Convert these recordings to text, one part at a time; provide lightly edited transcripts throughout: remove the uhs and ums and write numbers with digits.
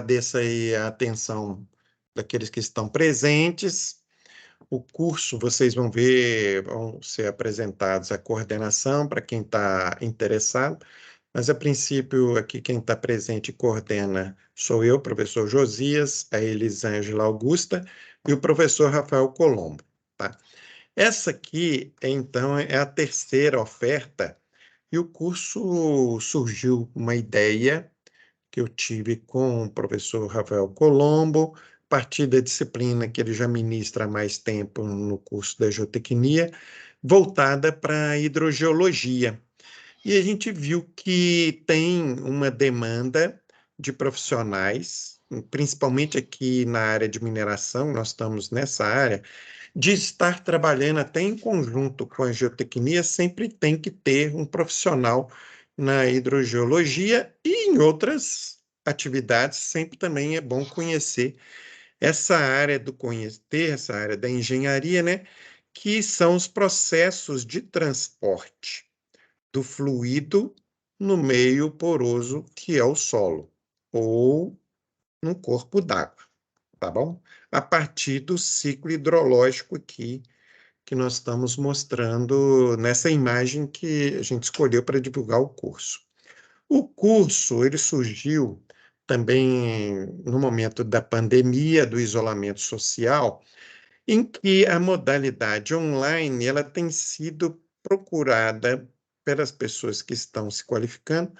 Agradeço aí a atenção daqueles que estão presentes. O curso, vocês vão ver, vão ser apresentados a coordenação para quem está interessado, mas a princípio aqui quem está presente e coordena sou eu, professor Josias, a Elisângela Augusta e o professor Rafael Colombo, tá? Essa aqui, então, é a terceira oferta e o curso surgiu uma ideia que eu tive com o professor Rafael Colombo, a partir da disciplina que ele já ministra há mais tempo no curso da geotecnia, voltada para a hidrogeologia. E a gente viu que tem uma demanda de profissionais, principalmente aqui na área de mineração, nós estamos nessa área, de estar trabalhando até em conjunto com a geotecnia, sempre tem que ter um profissional na hidrogeologia e em outras atividades, sempre também é bom conhecer essa área do conhecer, essa área da engenharia, né? Que são os processos de transporte do fluido no meio poroso que é o solo, ou no corpo d'água, tá bom? A partir do ciclo hidrológico aqui que nós estamos mostrando nessa imagem que a gente escolheu para divulgar o curso. O curso, ele surgiu também no momento da pandemia, do isolamento social, em que a modalidade online, ela tem sido procurada pelas pessoas que estão se qualificando,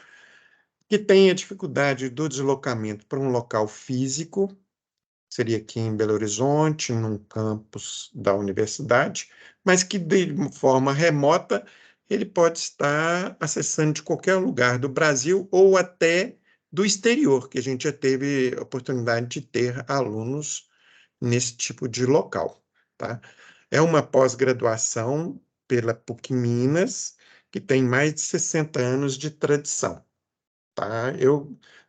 que têm a dificuldade do deslocamento para um local físico, seria aqui em Belo Horizonte, num campus da universidade, mas que de forma remota ele pode estar acessando de qualquer lugar do Brasil ou até do exterior, que a gente já teve a oportunidade de ter alunos nesse tipo de local, tá? É uma pós-graduação pela PUC Minas, que tem mais de 60 anos de tradição, tá?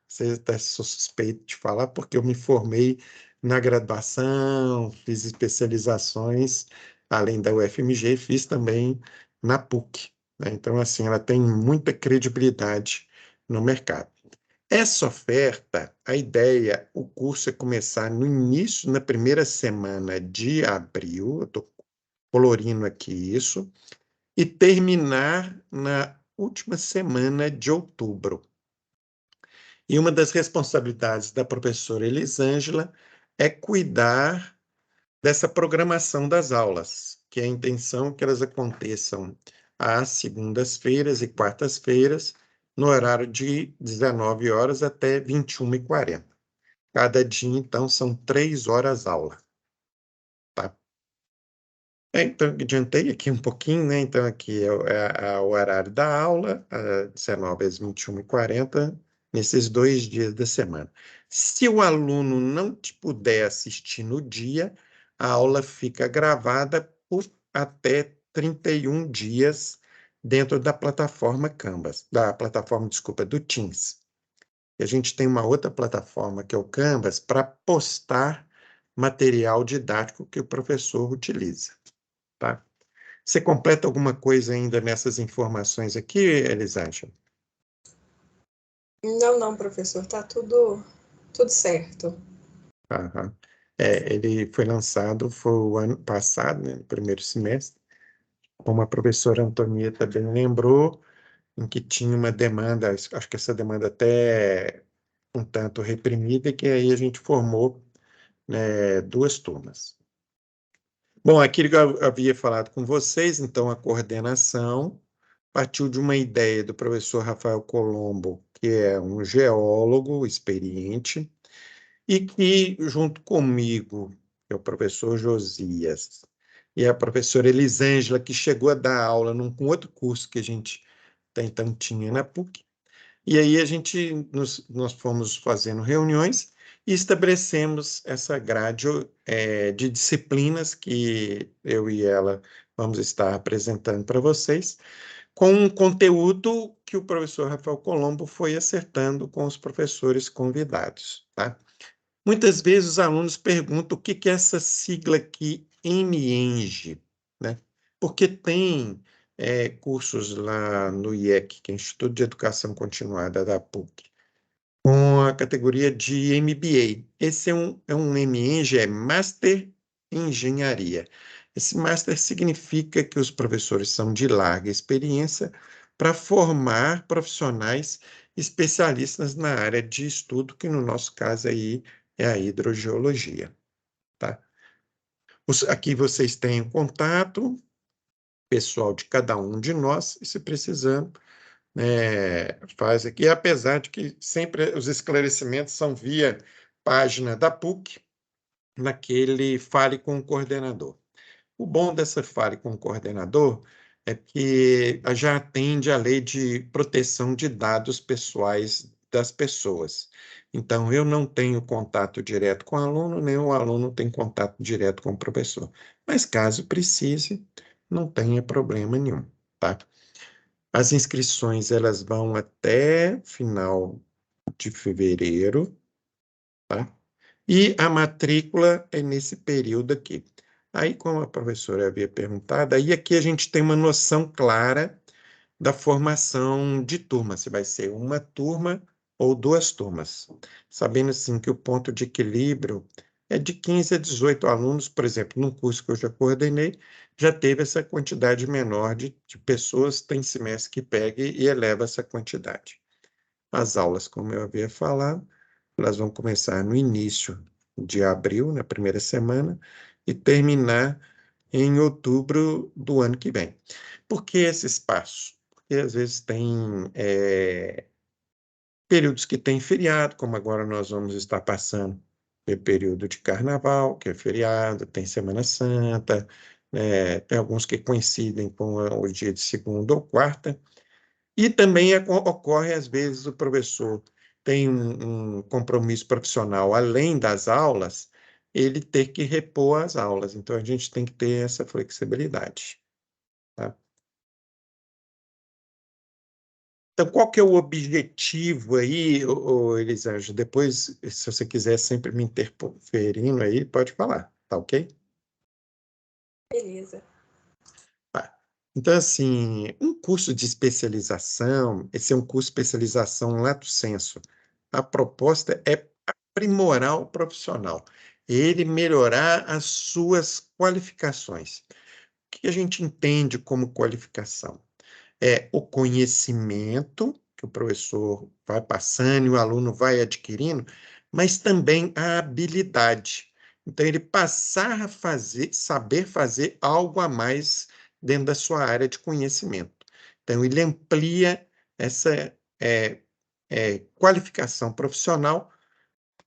Você até sou suspeito de falar, porque eu me formei na graduação, fiz especializações, além da UFMG, fiz também na PUC, né? Então, assim, ela tem muita credibilidade no mercado. Essa oferta, a ideia, o curso é começar no início, na primeira semana de abril, eu estou colorindo aqui isso, e terminar na última semana de outubro. E uma das responsabilidades da professora Elisângela é cuidar dessa programação das aulas, que é a intenção é que elas aconteçam às segundas-feiras e quartas-feiras, no horário de 19 horas até 21h40. Cada dia, então, são 3 horas aula, tá? Então, adiantei aqui um pouquinho, né? Então, aqui é o horário da aula, 19 às 21h40, nesses 2 dias da semana. Se o aluno não te puder assistir no dia, a aula fica gravada por até 31 dias dentro da plataforma Canvas, da plataforma, desculpa, do Teams. E a gente tem uma outra plataforma, que é o Canvas, para postar material didático que o professor utiliza, tá? Você completa alguma coisa ainda nessas informações aqui, Elisângela? Não, não, professor, tá tudo certo. Aham. Ele foi lançado, foi o ano passado, né, no primeiro semestre, como a professora Antonieta bem lembrou, em que tinha uma demanda, acho que essa demanda até um tanto reprimida, que aí a gente formou, né, 2 turmas. Bom, aquilo que eu havia falado com vocês, então a coordenação partiu de uma ideia do professor Rafael Colombo, que é um geólogo experiente, e que, junto comigo, que é o professor Josias, e a professora Elisângela, que chegou a dar aula num outro curso que a gente até então tinha na PUC, e aí nós fomos fazendo reuniões e estabelecemos essa grade de disciplinas que eu e ela vamos estar apresentando para vocês, com um conteúdo que o professor Rafael Colombo foi acertando com os professores convidados, tá? Muitas vezes os alunos perguntam o que que é essa sigla aqui, MEng, né? Porque tem cursos lá no IEC, que é Instituto de Educação Continuada da PUC, com a categoria de MBA. Esse é um MEng, é Master em Engenharia. Esse Master significa que os professores são de larga experiência para formar profissionais especialistas na área de estudo, que no nosso caso aí é a hidrogeologia, tá? Aqui vocês têm o contato pessoal de cada um de nós, e se precisando, faz aqui, apesar de que sempre os esclarecimentos são via página da PUC, naquele Fale com o Coordenador. O bom dessa Fale com o Coordenador é que já atende à lei de proteção de dados pessoais das pessoas. Então, eu não tenho contato direto com o aluno, nem o aluno tem contato direto com o professor. Mas, caso precise, não tenha problema nenhum, tá? As inscrições, elas vão até final de fevereiro, tá? E a matrícula é nesse período aqui. Aí, como a professora havia perguntado, aí aqui a gente tem uma noção clara da formação de turma, se vai ser uma turma ou duas turmas. Sabendo, assim, que o ponto de equilíbrio é de 15 a 18 alunos, por exemplo, num curso que eu já coordenei, já teve essa quantidade menor de pessoas, tem semestre que pega e eleva essa quantidade. As aulas, como eu havia falado, elas vão começar no início de abril, na primeira semana, e terminar em outubro do ano que vem. Por que esse espaço? Porque às vezes tem períodos que tem feriado, como agora nós vamos estar passando o período de carnaval, que é feriado, tem Semana Santa, tem alguns que coincidem com o dia de segunda ou quarta, e também ocorre, às vezes, o professor tem um compromisso profissional além das aulas, ele ter que repor as aulas. Então, a gente tem que ter essa flexibilidade, tá? Então, qual que é o objetivo aí, Elisângela? Depois, se você quiser sempre me interferindo aí, pode falar, tá ok? Beleza. Tá. Então, assim, um curso de especialização, esse é um curso de especialização lato sensu. A proposta é aprimorar o profissional, ele melhorar as suas qualificações. O que a gente entende como qualificação? É o conhecimento que o professor vai passando e o aluno vai adquirindo, mas também a habilidade. Então, ele passar a fazer, saber fazer algo a mais dentro da sua área de conhecimento. Então, ele amplia essa qualificação profissional,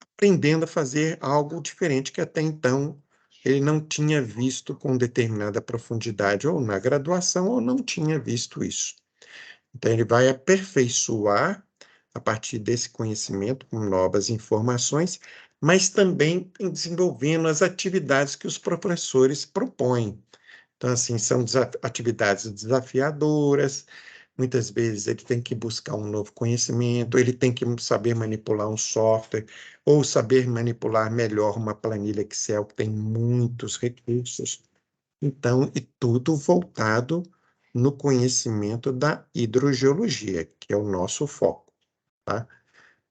aprendendo a fazer algo diferente que até então ele não tinha visto com determinada profundidade, ou na graduação, ou não tinha visto isso. Então, ele vai aperfeiçoar a partir desse conhecimento com novas informações, mas também desenvolvendo as atividades que os professores propõem. Então, assim, são atividades desafiadoras, muitas vezes ele tem que buscar um novo conhecimento, ele tem que saber manipular um software, ou saber manipular melhor uma planilha Excel, que tem muitos recursos. Então, e tudo voltado no conhecimento da hidrogeologia, que é o nosso foco, tá?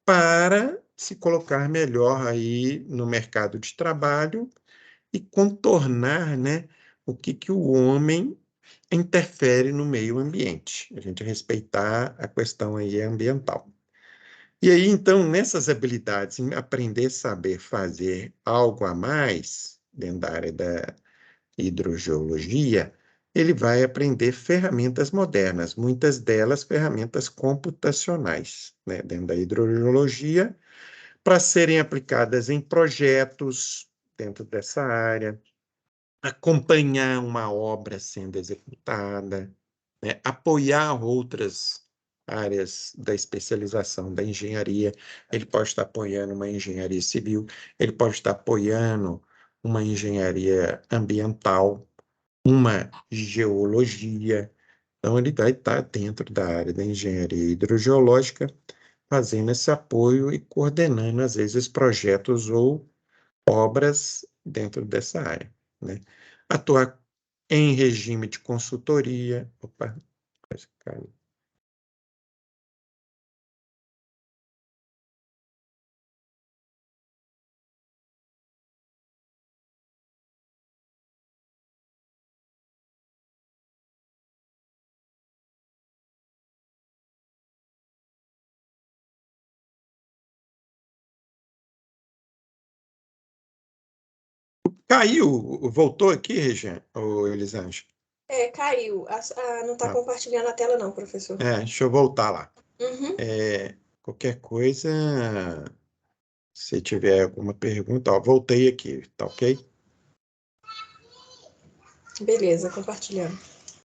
Para se colocar melhor aí no mercado de trabalho e contornar, né, o que o homem interfere no meio ambiente. A gente respeitar a questão aí ambiental. E aí, então, nessas habilidades, em aprender a saber fazer algo a mais, dentro da área da hidrogeologia, ele vai aprender ferramentas modernas, muitas delas ferramentas computacionais, né, dentro da hidrogeologia, para serem aplicadas em projetos dentro dessa área, acompanhar uma obra sendo executada, né, apoiar outras áreas da especialização da engenharia. Ele pode estar apoiando uma engenharia civil, ele pode estar apoiando uma engenharia ambiental, uma geologia. Então, ele vai estar dentro da área da engenharia hidrogeológica, fazendo esse apoio e coordenando, às vezes, projetos ou obras dentro dessa área, né? Atuar em regime de consultoria. Opa, quase caiu. Caiu, voltou aqui, Regiane, ou Elisângela? Caiu. Não está Ah, compartilhando a tela, não, professor. deixa eu voltar lá. Uhum. Qualquer coisa, se tiver alguma pergunta, ó, voltei aqui, tá ok? Beleza, compartilhando.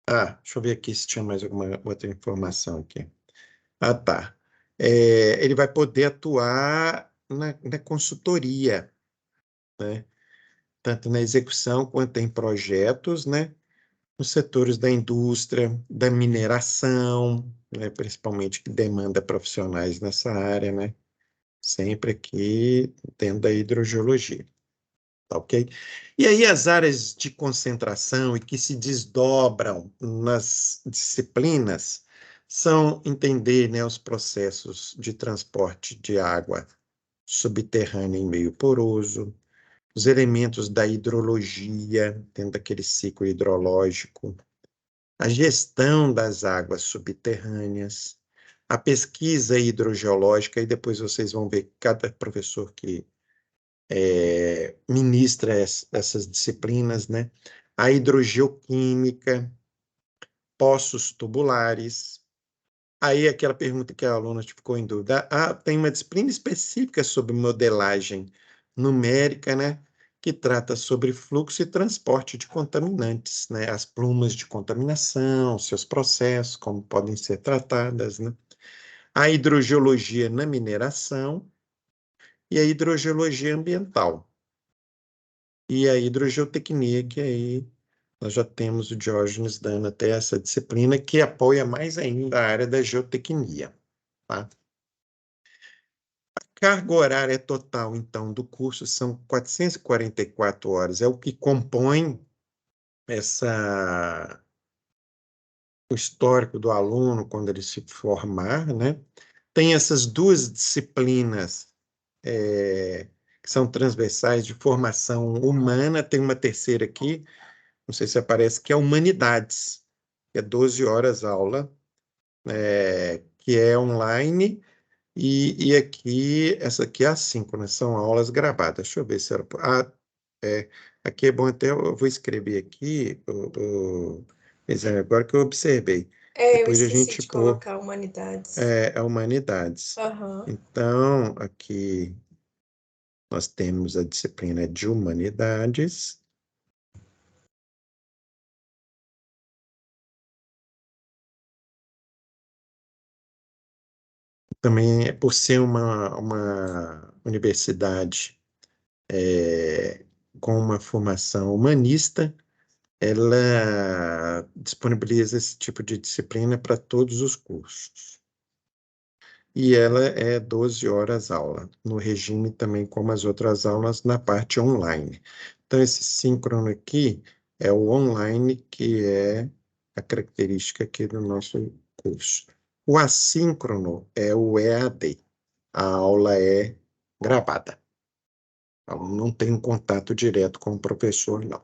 Deixa eu ver aqui se tinha mais alguma outra informação aqui. Tá. Ele vai poder atuar na consultoria, né? Tanto na execução quanto em projetos, né? Nos setores da indústria, da mineração, né? Principalmente que demanda profissionais nessa área, né? Sempre aqui dentro da hidrogeologia. Tá ok? E aí as áreas de concentração e que se desdobram nas disciplinas são entender, né, os processos de transporte de água subterrânea em meio poroso, os elementos da hidrologia, dentro daquele ciclo hidrológico, a gestão das águas subterrâneas, a pesquisa hidrogeológica, e depois vocês vão ver cada professor que ministra essas disciplinas, né? A hidrogeoquímica, poços tubulares. Aí aquela pergunta que a aluna ficou em dúvida. Tem uma disciplina específica sobre modelagem numérica, né? Que trata sobre fluxo e transporte de contaminantes, né? As plumas de contaminação, seus processos, como podem ser tratadas, né? A hidrogeologia na mineração e a hidrogeologia ambiental. E a hidrogeotecnia, que aí nós já temos o Diógenes dando até essa disciplina, que apoia mais ainda a área da geotecnia. Tá? A carga horária total, então, do curso são 444 horas, é o que compõe o histórico do aluno quando ele se formar, né? Tem essas duas disciplinas que são transversais de formação humana, tem uma terceira aqui, não sei se aparece, que é Humanidades, que é 12 horas aula, que é online, e aqui, essa aqui é assíncrona, são aulas gravadas. Deixa eu ver se era. É, aqui é bom até, eu vou escrever aqui, agora que eu observei. Eu Depois a esqueci gente de pôr colocar humanidades. a Humanidades. Aham. Então, aqui nós temos a disciplina de Humanidades. Também, por ser uma universidade com uma formação humanista, ela disponibiliza esse tipo de disciplina para todos os cursos. E ela é 12 horas aula, no regime também como as outras aulas, na parte online. Então, esse síncrono aqui é o online, que é a característica aqui do nosso curso. O assíncrono é o EAD. A aula é gravada. Então, não tem um contato direto com o professor, não.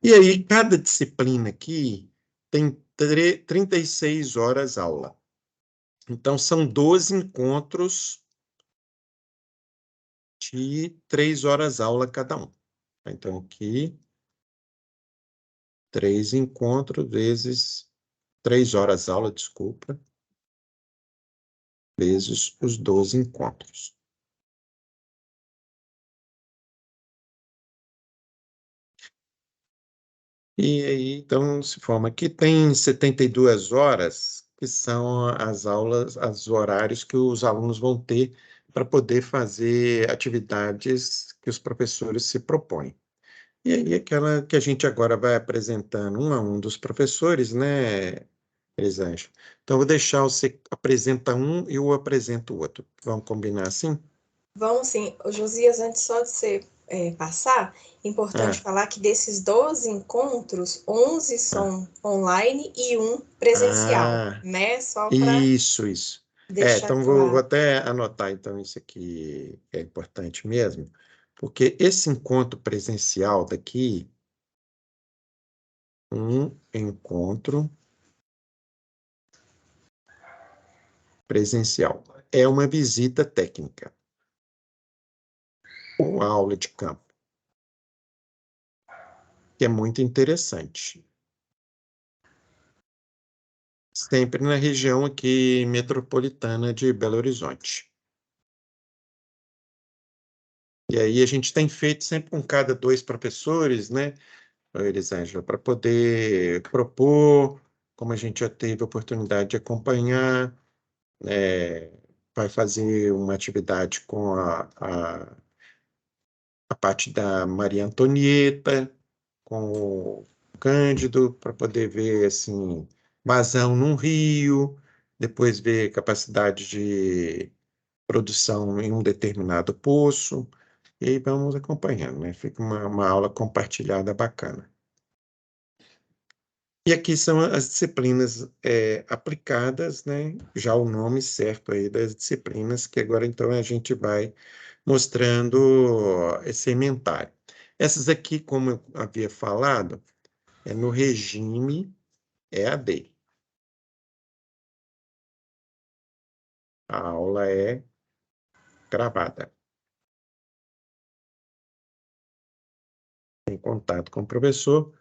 E aí, cada disciplina aqui tem 36 horas aula. Então, são 12 encontros de 3 horas aula cada um. Então, aqui, 3 encontros vezes 3 horas aula, desculpa, vezes os 12 encontros. E aí, então, se forma aqui, tem 72 horas, que são as aulas, os horários que os alunos vão ter para poder fazer atividades que os professores se propõem. E aí, aquela que a gente agora vai apresentando um a um dos professores, né, Elisângela? Então, eu vou deixar você apresenta um e eu apresento o outro. Vamos combinar assim? Vamos sim. Ô, Josias, antes só de você passar, é importante Ah, falar que desses 12 encontros, 11 ah, são online e um presencial, ah, né? Só para isso. deixar Então vou claro. até anotar então isso aqui, que é importante mesmo, porque esse encontro presencial daqui, um encontro presencial, é uma visita técnica, uma aula de campo. que é muito interessante. Sempre na região aqui metropolitana de Belo Horizonte. E aí a gente tem feito sempre com cada 2 professores, né, Elisângela, para poder propor, como a gente já teve a oportunidade de acompanhar, vai fazer uma atividade com a parte da Maria Antonieta, com o Cândido, para poder ver assim, vazão num rio, depois ver capacidade de produção em um determinado poço, e aí vamos acompanhando, né? Fica uma aula compartilhada bacana. E aqui são as disciplinas aplicadas, né? Já o nome certo aí das disciplinas, que agora então a gente vai mostrando esse inventário. Essas aqui, como eu havia falado, é no regime EAD. A aula é gravada. Em contato com o professor,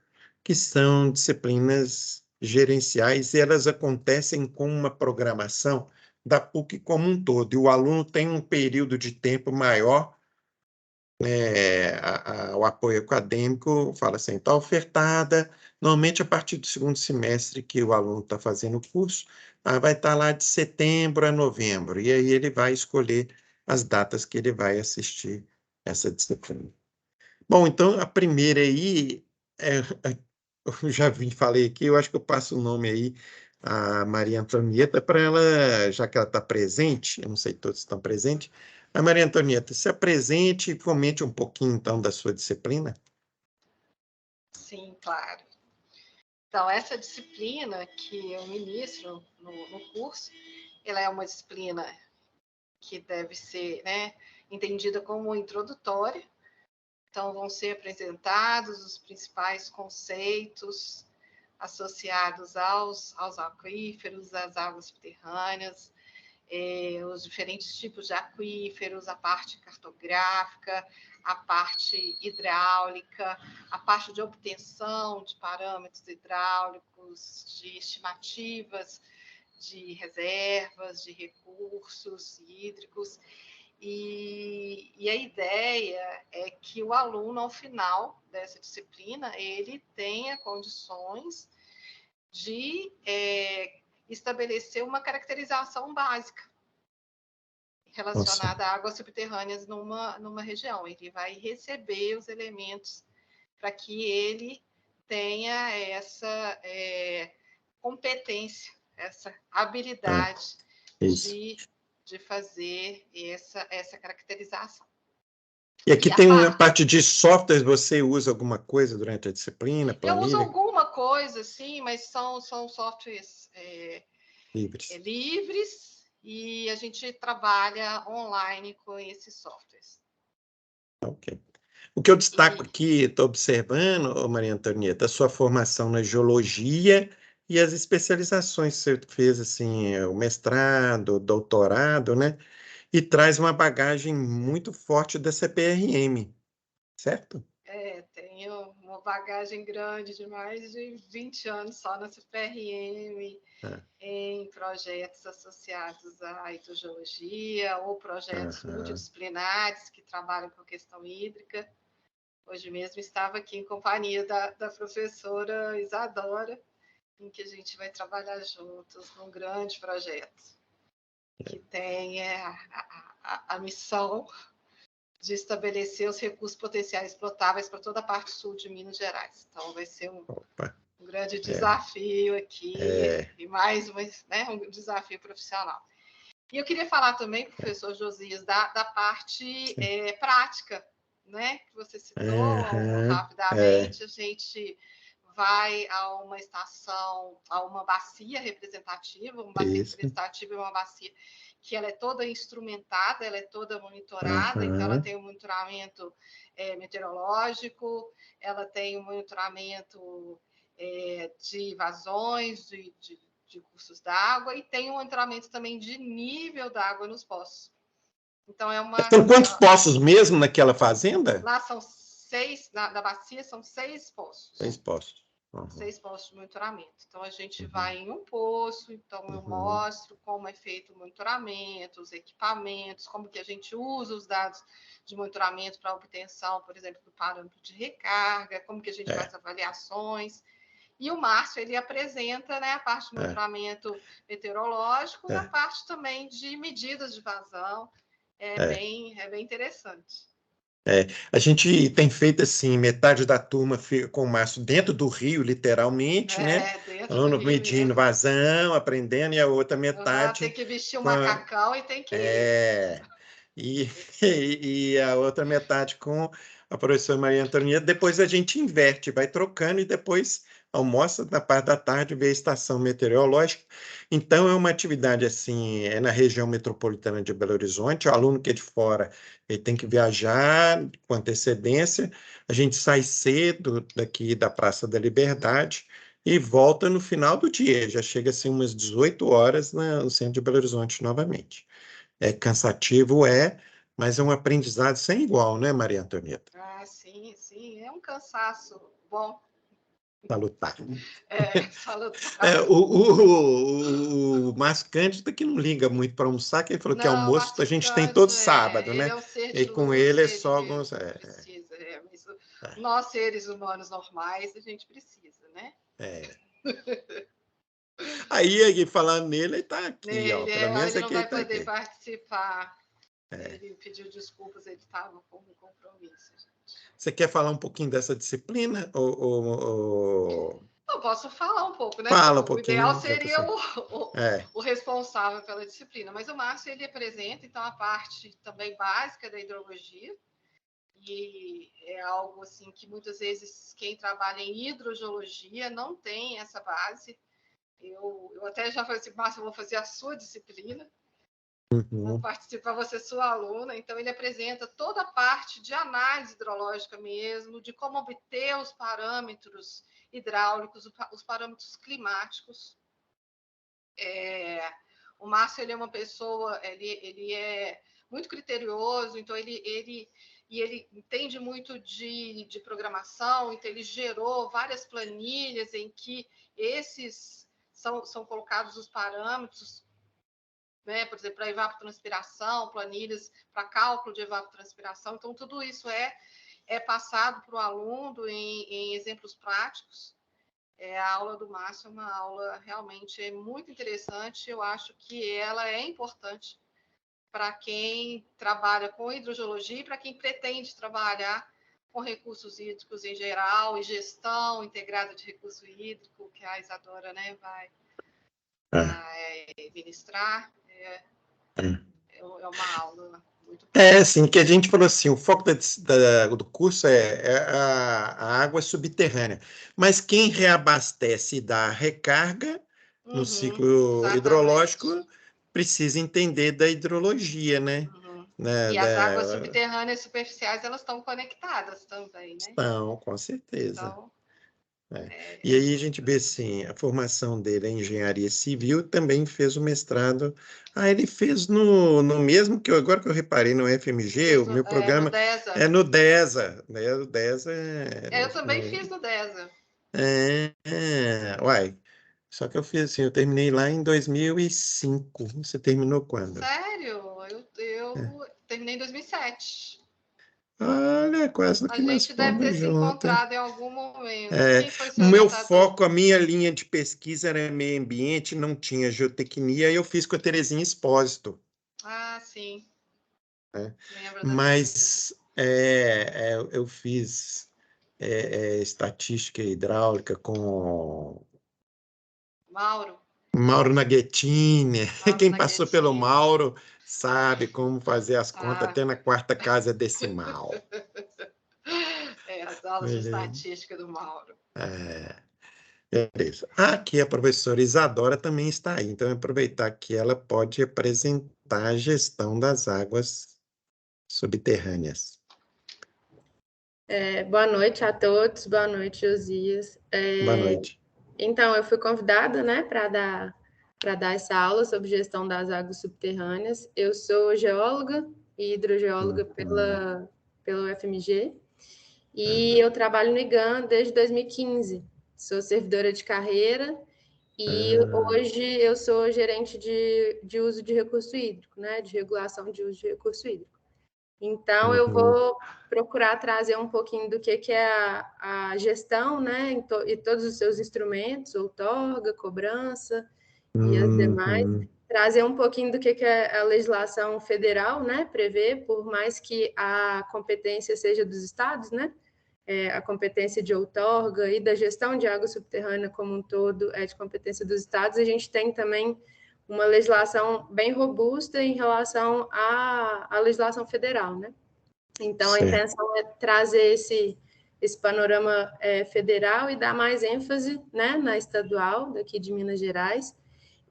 que são disciplinas gerenciais e elas acontecem com uma programação da PUC como um todo. E o aluno tem um período de tempo maior, o apoio acadêmico, fala assim, está ofertada, normalmente a partir do segundo semestre que o aluno está fazendo o curso, vai estar lá de setembro a novembro, e aí ele vai escolher as datas que ele vai assistir essa disciplina. Bom, então a primeira aí, eu já falei aqui, eu acho que eu passo o nome aí a Maria Antonieta para ela, já que ela está presente, eu não sei se todos estão presentes, a Maria Antonieta, se apresente e comente um pouquinho então da sua disciplina. Sim, claro. Então, essa disciplina que eu ministro no curso, ela é uma disciplina que deve ser, né, entendida como introdutória. Então, vão ser apresentados os principais conceitos associados aos aquíferos, às águas subterrâneas, os diferentes tipos de aquíferos, a parte cartográfica, a parte hidráulica, a parte de obtenção de parâmetros hidráulicos, de estimativas de reservas, de recursos hídricos. E a ideia é que o aluno, ao final dessa disciplina, ele tenha condições de estabelecer uma caracterização básica relacionada a águas subterrâneas numa região. Ele vai receber os elementos para que ele tenha essa competência, essa habilidade de fazer essa caracterização. E aqui tem uma parte de softwares, você usa alguma coisa durante a disciplina? Planilha? Eu uso alguma coisa, sim, mas são softwares livres e a gente trabalha online com esses softwares. Ok. O que eu destaco aqui, estou observando, Maria Antonieta, a sua formação na geologia e as especializações que você fez, assim, o mestrado, o doutorado, né? E traz uma bagagem muito forte da CPRM, certo? Tenho uma bagagem grande de mais de 20 anos só na CPRM, em projetos associados à hidrogeologia ou projetos multidisciplinares que trabalham com a questão hídrica. Hoje mesmo estava aqui em companhia da professora Isadora, em que a gente vai trabalhar juntos num grande projeto que tem a missão de estabelecer os recursos potenciais explotáveis para toda a parte sul de Minas Gerais. Então, vai ser um grande desafio aqui, e mais um desafio profissional. E eu queria falar também, professor Josias, da parte prática, né, que você citou rapidamente. A gente vai a uma estação, a uma bacia representativa. Uma bacia representativa é uma bacia que ela é toda instrumentada, ela é toda monitorada, então ela tem um monitoramento meteorológico, ela tem um monitoramento de vazões, de cursos d'água, e tem um monitoramento também de nível d'água nos poços. Então, São quantos poços mesmo naquela fazenda? Lá são da bacia são 6 poços. 6 poços. 6 postos de monitoramento. Então, a gente vai em um poço, então eu mostro como é feito o monitoramento, os equipamentos, como que a gente usa os dados de monitoramento para obtenção, por exemplo, do parâmetro de recarga, como que a gente faz avaliações. E o Márcio, ele apresenta, né, a parte de monitoramento meteorológico e a parte também de medidas de vazão. É bem interessante. A gente tem feito assim, metade da turma fica com o Márcio dentro do rio, literalmente, né? Dentro do rio medindo mesmo. vazão, aprendendo, e a outra metade... Tem que vestir o macacão e tem que... E a outra metade com a professora Maria Antonieta. Depois a gente inverte, vai trocando e depois almoça na parte da tarde, vê a estação meteorológica. Então, é uma atividade assim, é na região metropolitana de Belo Horizonte. O aluno que é de fora, ele tem que viajar com antecedência. A gente sai cedo daqui da Praça da Liberdade e volta no final do dia. Já chega assim umas 18 horas no centro de Belo Horizonte novamente. É cansativo, mas é um aprendizado sem igual, né, Maria Antonieta? Sim, sim. É um cansaço bom. Salutar. Salutar. O Márcio Cândido que não liga muito para almoçar, que ele falou que almoço a gente tem todo sábado, né? Ele é um ser de E com luz, ele é só alguns... precisa, mas nós, seres humanos normais, a gente precisa, né? Aí, falando nele, ele está aqui, ó. Pelo menos ele não aqui vai ele está poder aqui. participar. Ele pediu desculpas, ele estava com um compromisso, gente. Você quer falar um pouquinho dessa disciplina? Eu posso falar um pouco, né? Fala um O pouquinho. ideal seria você... o responsável pela disciplina, mas o Márcio, ele apresenta, então, a parte também básica da hidrologia, e é algo assim que muitas vezes quem trabalha em hidrogeologia não tem essa base. Eu até já falei assim, Márcio, eu vou fazer a sua disciplina, vou participar, você é sua aluna. Então, ele apresenta toda a parte de análise hidrológica mesmo, de como obter os parâmetros hidráulicos, os parâmetros climáticos. O Márcio, ele é uma pessoa, ele é muito criterioso, então ele entende muito de programação, então ele gerou várias planilhas em que esses são colocados os parâmetros, né? Por exemplo, para evapotranspiração, planilhas para cálculo de evapotranspiração. Então, tudo isso é passado para o aluno em exemplos práticos. A aula do Márcio é uma aula realmente muito interessante. Eu acho que ela é importante para quem trabalha com hidrogeologia e para quem pretende trabalhar com recursos hídricos em geral e gestão integrada de recurso hídrico, que a Isadora, né, vai ministrar. É uma aula muito boa. Assim, que a gente falou assim, o foco do curso é a água subterrânea, mas quem reabastece e dá a recarga no ciclo hidrológico precisa entender da hidrologia, né? E as águas subterrâneas superficiais, elas estão conectadas também, né? Estão, com certeza. Então, E aí a gente vê assim, a formação dele é engenharia civil, também fez o mestrado. Ele fez no mesmo que agora que eu reparei no FMG, o meu programa no DESA. é no DESA, né? O DESA eu também fiz no DESA. Uai, só que eu fiz assim, eu terminei lá em 2005. Você terminou quando? Sério? Eu terminei em 2007. Olha, quase que A nós gente deve ter fomos se juntos. encontrado em algum momento. Quem foi O seu meu orientador? foco, a minha linha de pesquisa era meio ambiente, não tinha geotecnia, e eu fiz com a Terezinha Expósito. Sim. Lembro da Mas eu fiz estatística hidráulica com Mauro Naghettini. Quem passou pelo Mauro sabe como fazer as contas até na quarta casa decimal. As aulas de estatística do Mauro. Beleza. Aqui a professora Isadora também está aí, então aproveitar que ela pode apresentar a gestão das águas subterrâneas. Boa noite a todos, boa noite, Josias. Boa noite. Então, eu fui convidada, né, para dar essa aula sobre gestão das águas subterrâneas. Eu sou geóloga e hidrogeóloga pelo FMG, E eu trabalho no IGAM desde 2015. Sou servidora de carreira e hoje eu sou gerente de uso de recurso hídrico, né? De regulação de uso de recurso hídrico. Então, eu vou procurar trazer um pouquinho do que é a gestão, né? E todos os seus instrumentos, outorga, cobrança e as demais. Trazer um pouquinho do que é a legislação federal, né? Prevê, por mais que a competência seja dos estados, né? A competência de outorga e da gestão de água subterrânea como um todo é de competência dos estados, a gente tem também uma legislação bem robusta em relação à legislação federal, né? Então, a intenção é trazer esse panorama federal e dar mais ênfase, né, na estadual, daqui de Minas Gerais,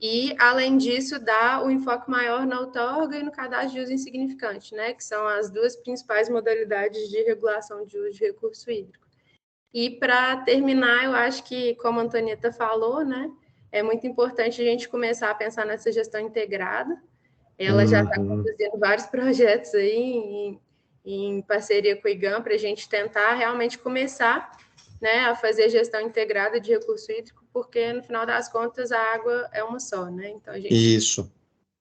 e, além disso, dar o enfoque maior na outorga e no cadastro de uso insignificante, né, que são as duas principais modalidades de regulação de uso de recurso hídrico. E, para terminar, eu acho que, como a Antonieta falou, né, é muito importante a gente começar a pensar nessa gestão integrada. Ela já está conduzindo vários projetos aí em parceria com o IGAM para a gente tentar realmente começar, né, a fazer gestão integrada de recurso hídrico, porque, no final das contas, a água é uma só, né? Então, a gente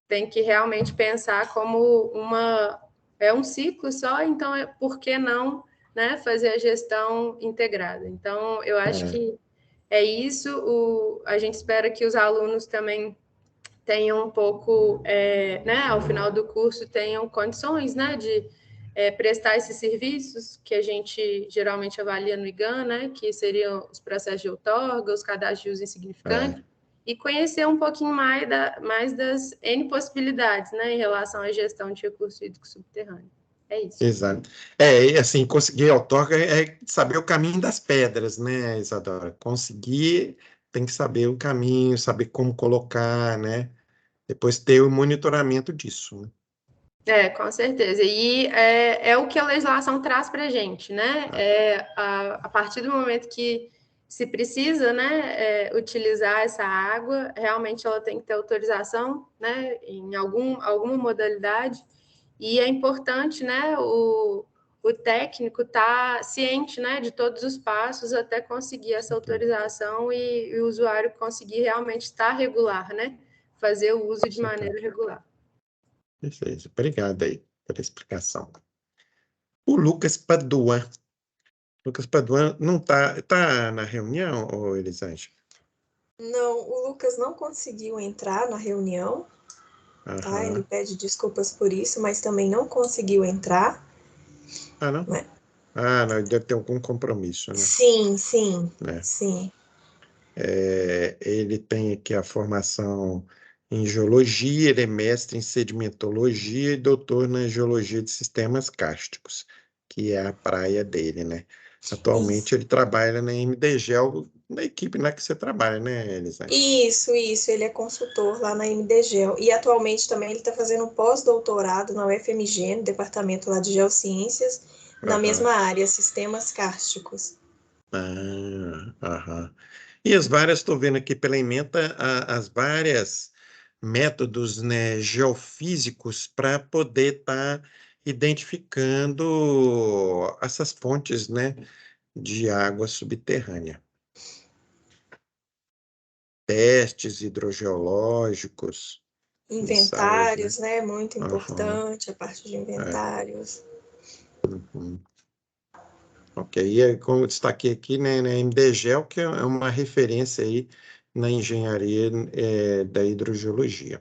tem que realmente pensar como um ciclo só, então, por que não, né, fazer a gestão integrada? Então, eu acho que é isso. A gente espera que os alunos também tenham um pouco, né, ao final do curso, tenham condições, né, de prestar esses serviços que a gente geralmente avalia no IGAM, né, que seriam os processos de outorga, os cadastros de uso insignificante, e conhecer um pouquinho mais das N possibilidades, né, em relação à gestão de recurso hídrico subterrâneo. É isso. Exato. E assim, conseguir outorga é saber o caminho das pedras, né, Isadora? Conseguir, tem que saber o caminho, saber como colocar, né? Depois ter o monitoramento disso, né? Com certeza. E é o que a legislação traz para a gente, né? A partir do momento que se precisa, né, utilizar essa água, realmente ela tem que ter autorização, né, em alguma modalidade. E é importante, né, o técnico estar ciente, né, de todos os passos até conseguir essa autorização e o usuário conseguir realmente estar regular, né? Fazer o uso de maneira regular. Perfeito. Obrigado aí pela explicação. O Lucas Paduan. Lucas Paduan não tá na reunião, ou Elisângela? Não, o Lucas não conseguiu entrar na reunião, tá? Ele pede desculpas por isso, mas também não conseguiu entrar. Ah, não? Não, ele deve ter algum compromisso, né? Sim. Ele tem aqui a formação em geologia, ele é mestre em sedimentologia e doutor na geologia de sistemas kársticos, que é a praia dele, né? Atualmente ele trabalha na MDGEL, na equipe na que você trabalha, né, Elisângela? Isso, ele é consultor lá na MDGEL. E atualmente também ele está fazendo um pós-doutorado na UFMG, no departamento lá de Geociências, na mesma área, sistemas kársticos. E as várias, estou vendo aqui pela ementa, as várias métodos, né, geofísicos para poder estar identificando essas fontes, né, de água subterrânea. Testes hidrogeológicos. Inventários, né? Muito importante a parte de inventários. Ok, e como eu destaquei aqui, né, na MDGEL, que é uma referência aí na engenharia da hidrogeologia.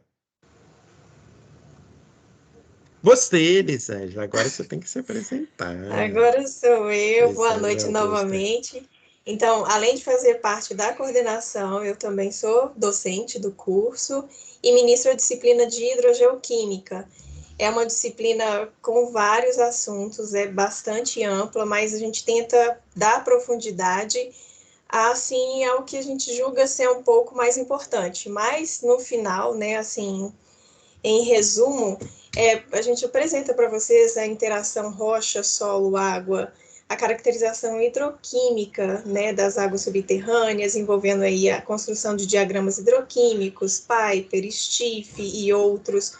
Você, Elisângela, agora você tem que se apresentar. Agora sou eu, boa noite Augusta. Novamente. Então, além de fazer parte da coordenação, eu também sou docente do curso e ministro a disciplina de hidrogeoquímica. É uma disciplina com vários assuntos, é bastante ampla, mas a gente tenta dar profundidade assim ao que a gente julga ser um pouco mais importante. Mas no final, né, assim, em resumo, a gente apresenta para vocês a interação rocha, solo, água, a caracterização hidroquímica, né, das águas subterrâneas, envolvendo aí a construção de diagramas hidroquímicos, Piper, Stiff e outros.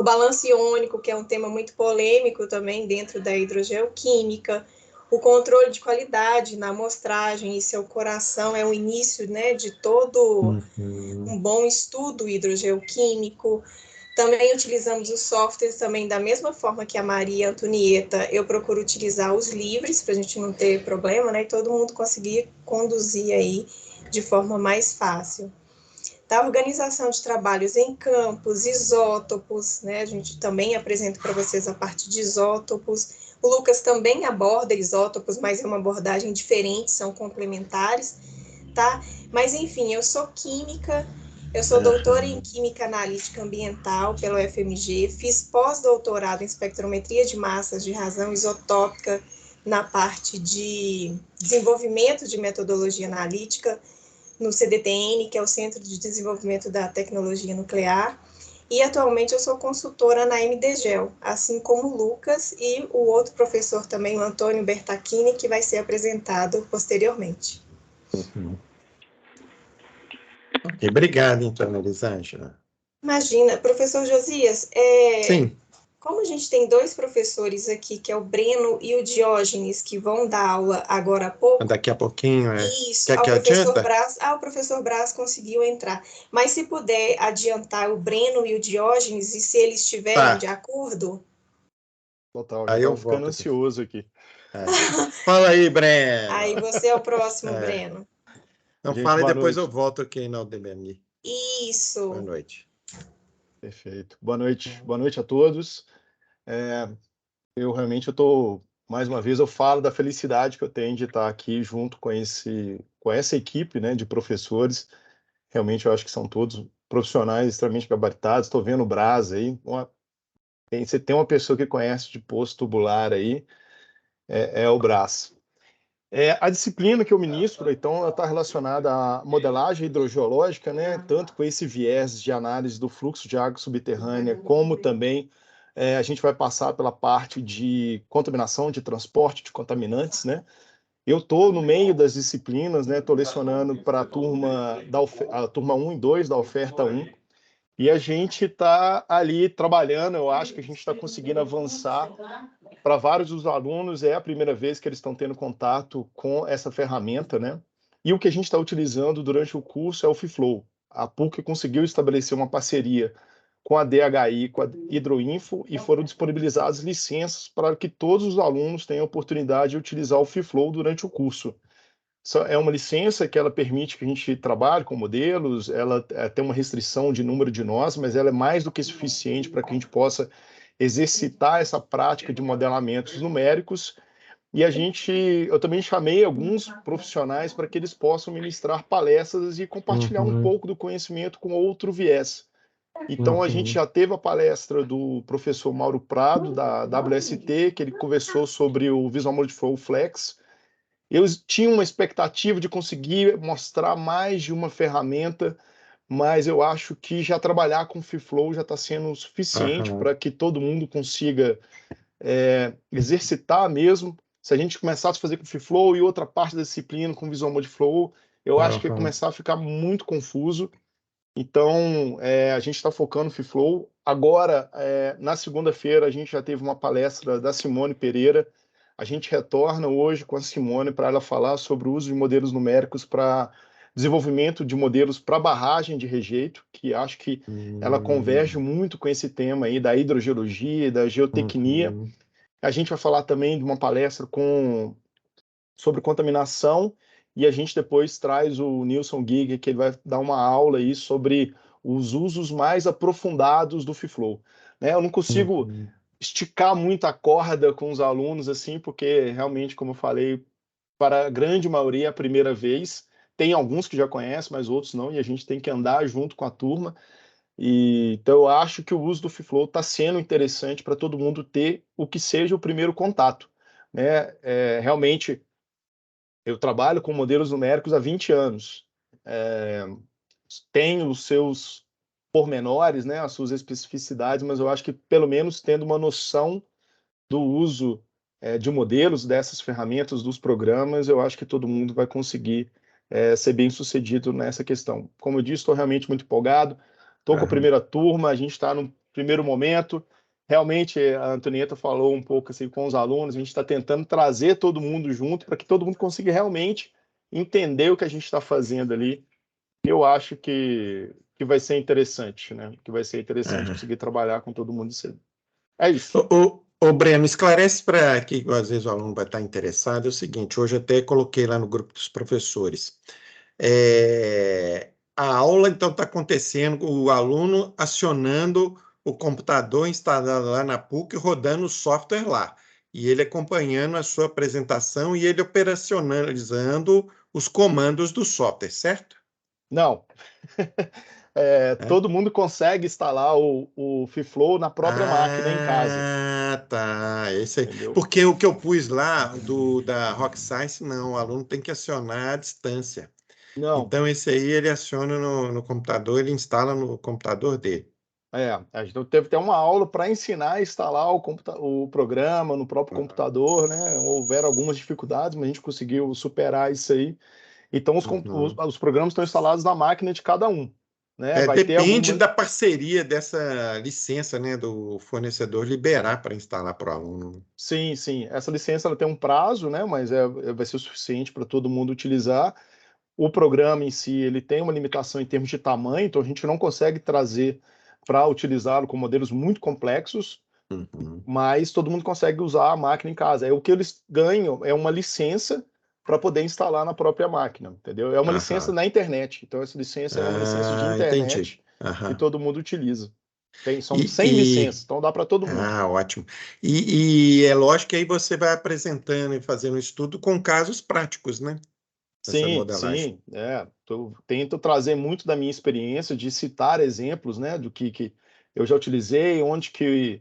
O balanço iônico, que é um tema muito polêmico também dentro da hidrogeoquímica, O controle de qualidade na amostragem e seu coração é o início, né, de todo um bom estudo hidrogeoquímico. Também utilizamos os softwares também da mesma forma que a Maria Antonieta. Eu procuro utilizar os livres para a gente não ter problema, né, e todo mundo conseguir conduzir aí de forma mais fácil. Da organização de trabalhos em campos, isótopos, né? A gente também apresenta para vocês a parte de isótopos. O Lucas também aborda isótopos, mas é uma abordagem diferente, são complementares, tá? Mas, enfim, eu sou química, eu sou doutora em Química Analítica Ambiental pela UFMG, fiz pós-doutorado em espectrometria de massas de razão isotópica na parte de desenvolvimento de metodologia analítica, no CDTN, que é o Centro de Desenvolvimento da Tecnologia Nuclear, e atualmente eu sou consultora na MDGEL, assim como o Lucas e o outro professor também, o Antônio Bertacchini, que vai ser apresentado posteriormente. Ok, obrigado, então, Elisângela. Imagina, professor Josias, Sim. Como a gente tem dois professores aqui, que é o Breno e o Diógenes, que vão dar aula agora há pouco. Daqui a pouquinho, Isso, Quer que adianta? O professor Brás conseguiu entrar. Mas se puder adiantar o Breno e o Diógenes, e se eles estiverem de acordo... Total, aí já eu estou ficando ansioso aqui. Fala aí, Breno. Aí você é o próximo, Breno. Não, Gente, fala e boa depois noite. eu volto aqui na UDBM. Isso. Boa noite. Perfeito. Boa noite a todos. Eu realmente estou, mais uma vez, eu falo da felicidade que eu tenho de estar aqui junto com essa equipe, né, de professores. Realmente eu acho que são todos profissionais extremamente gabaritados. Estou vendo o Brás aí. Você tem uma pessoa que conhece de poço tubular aí, é o Brás. A disciplina que eu ministro, então, ela está relacionada à modelagem hidrogeológica, né, tanto com esse viés de análise do fluxo de água subterrânea, como também a gente vai passar pela parte de contaminação, de transporte de contaminantes, né. Eu estou no meio das disciplinas, né, estou lecionando para a turma 1 e 2 da oferta 1, e a gente está ali trabalhando, eu acho que a gente está conseguindo avançar. Para vários dos alunos, é a primeira vez que eles estão tendo contato com essa ferramenta, né? E o que a gente está utilizando durante o curso é o FIFLOW. A PUC conseguiu estabelecer uma parceria com a DHI, com a Hidroinfo, e foram disponibilizadas licenças para que todos os alunos tenham a oportunidade de utilizar o FIFLOW durante o curso. É uma licença que ela permite que a gente trabalhe com modelos, ela tem uma restrição de número de nós, mas ela é mais do que suficiente para que a gente possa exercitar essa prática de modelamentos numéricos. E eu também chamei alguns profissionais para que eles possam ministrar palestras e compartilhar um pouco do conhecimento com outro viés. Então, a gente já teve a palestra do professor Mauro Prado, da WST, que ele conversou sobre o Visual Mode Flow Flex. Eu tinha uma expectativa de conseguir mostrar mais de uma ferramenta, mas eu acho que já trabalhar com o FIFLOW já está sendo suficiente para que todo mundo consiga exercitar mesmo. Se a gente começasse a fazer com o FIFLOW e outra parte da disciplina com Visual Mode Flow, eu acho que ia começar a ficar muito confuso. Então, a gente está focando no FIFLOW. Agora, na segunda-feira, a gente já teve uma palestra da Simone Pereira. A gente retorna hoje com a Simone para ela falar sobre o uso de modelos numéricos para desenvolvimento de modelos para barragem de rejeito, que acho que ela converge muito com esse tema aí da hidrogeologia, da geotecnia. A gente vai falar também de uma palestra sobre contaminação, e a gente depois traz o Nilson Giger, que ele vai dar uma aula aí sobre os usos mais aprofundados do FIFLOW. Né? Eu não consigo esticar muito a corda com os alunos, assim, porque realmente, como eu falei, para a grande maioria é a primeira vez. Tem alguns que já conhecem, mas outros não, e a gente tem que andar junto com a turma. Então, eu acho que o uso do FIFLOW está sendo interessante para todo mundo ter o que seja o primeiro contato. Né? Realmente, eu trabalho com modelos numéricos há 20 anos. Tem os seus pormenores, né, as suas especificidades, mas eu acho que, pelo menos, tendo uma noção do uso de modelos, dessas ferramentas, dos programas, eu acho que todo mundo vai conseguir ser bem sucedido nessa questão. Como eu disse, estou realmente muito empolgado. Estou com a primeira turma, a gente está no primeiro momento. realmente a Antonieta falou um pouco assim com os alunos, a gente está tentando trazer todo mundo junto para que todo mundo consiga realmente entender o que a gente está fazendo ali. Eu acho que vai ser interessante, né? Que vai ser interessante conseguir trabalhar com todo mundo cedo. É isso. Ô, Breno, esclarece para que às vezes o aluno vai estar interessado, é o seguinte, hoje até coloquei lá no grupo dos professores. A aula, então, está acontecendo, o aluno acionando o computador instalado lá na PUC, rodando o software lá, e ele acompanhando a sua apresentação e ele operacionalizando os comandos do software, certo? Não. Todo mundo consegue instalar o FreeFlow na própria máquina em casa. Ah, tá. Esse aí. Entendeu? Porque o que eu pus lá da Rock Science, não, o aluno tem que acionar à distância. Não. Então, esse aí ele aciona no computador, ele instala no computador dele. A gente teve até uma aula para ensinar a instalar o programa no próprio computador, né? Houveram algumas dificuldades, mas a gente conseguiu superar isso aí. Então, os programas estão instalados na máquina de cada um, né? Vai ter Depende da parceria dessa licença, né, do fornecedor liberar para instalar para o aluno. Sim, sim. Essa licença ela tem um prazo, né? Mas vai ser o suficiente para todo mundo utilizar. O programa em si ele tem uma limitação em termos de tamanho, então a gente não consegue trazer para utilizá-lo com modelos muito complexos, mas todo mundo consegue usar a máquina em casa. O que eles ganham é uma licença para poder instalar na própria máquina, entendeu? É uma licença na internet. Então essa licença é uma licença de internet que todo mundo utiliza. São 100 licenças, então dá para todo mundo. Ótimo. E é lógico que aí você vai apresentando e fazendo um estudo com casos práticos, né? Sim. Tento trazer muito da minha experiência, de citar exemplos, né, do que eu já utilizei, onde que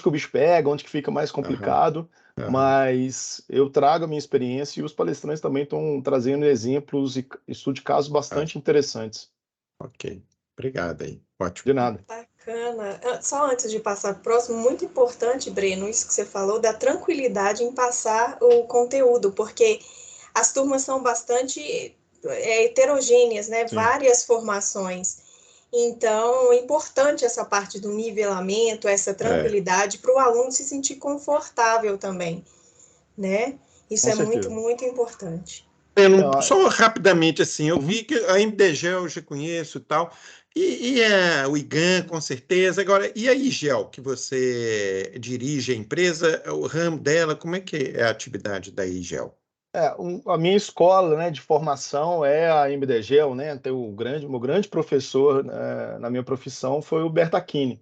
o bicho pega, onde que fica mais complicado, mas eu trago a minha experiência e os palestrantes também estão trazendo exemplos e estudo de casos bastante interessantes. Ok, obrigado aí, ótimo. De nada. Bacana. Só antes de passar para o próximo, muito importante, Breno, isso que você falou, da tranquilidade em passar o conteúdo, porque as turmas são bastante heterogêneas, né? Sim. Várias formações. Então, é importante essa parte do nivelamento, essa tranquilidade, para o aluno se sentir confortável também, né? Isso Com é certeza. muito, muito importante. Só rapidamente, assim, eu vi que a MDGEL eu já conheço e tal, e o IGAN, com certeza. Agora, e a IGEL, que você dirige a empresa, o ramo dela, como é que é a atividade da IGEL? A minha escola, né, de formação é a MDGEL, né? O meu grande professor na minha profissão foi o Bertacchini.